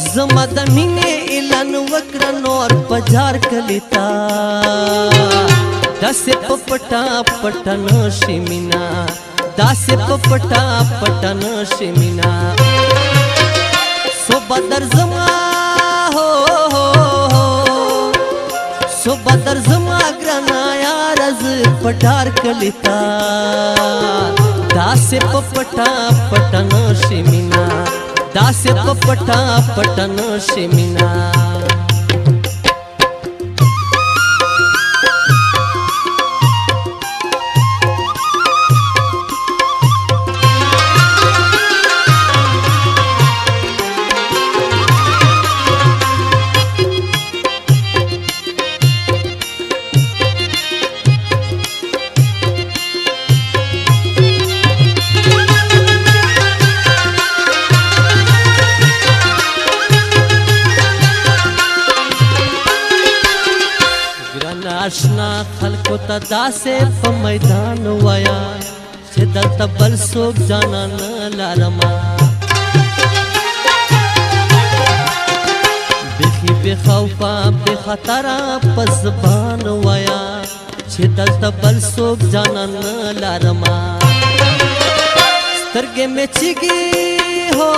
زما د مینې اعلان وکړه نور پجار کلیتا داسې په پټا پټا نشي مینا داسې په پټا پټا نشي مینا سو بدر زما هو سو بدر زما ګرنا یار از پټار کلیتا داسې په پټا پټا نشي مینا داسې په پټا پټا نشي مینا آشنا خلکو ته داسې په میدان وایا چې دلته بل څوک جانا نه لرما بیخي بې خوفه بې خطره په زبان وایا چې دلته بل څوک جانا نه لرما سترګې مې چیږي هو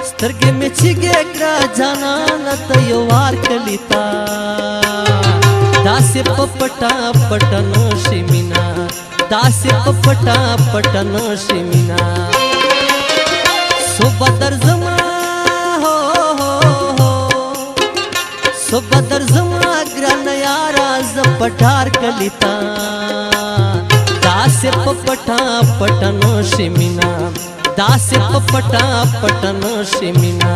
سترګې مې چیږي کړه جانانه ته یو وار کلیتا داسې په پټا پټا نشي مینا داسې په پټا پټا نشي مینا سو بدر زما هو سو بدر زما ګران یارا ز پټار کلیتا داسې په پټا پټا نشي مینا داسې په پټا پټا نشي مینا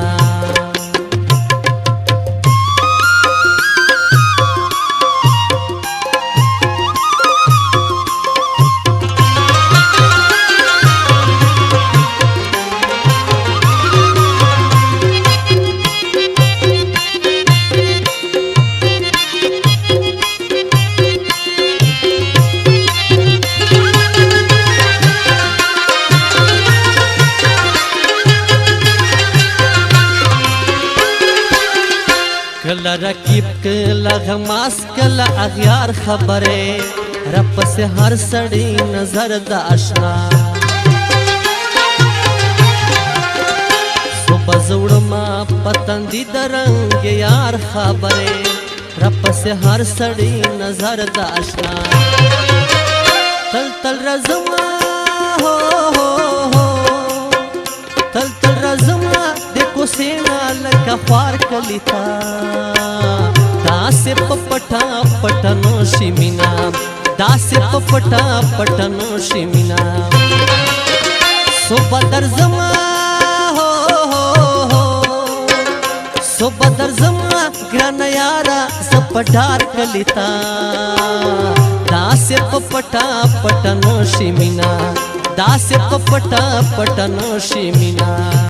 کلا رقیب کلا غماس کلا اغیار خبره رب سے ہر سڑی نظر دا اشنا صبح زوڑما پتندی درنگ یار خبره رب سے ہر سڑی نظر دا اشنا تل تل رزما ہو تل تل رزما دیکھو سینا لکا خوار کلیتا داسې په پټا پټا نشي مینا داسې په پټا پټا نشي مینا سو بدر زما هو سو بدر زما ګران یارا ز پټار کلیتا داسې په پټا پټا نشي مینا داسې په پټا پټا نشي مینا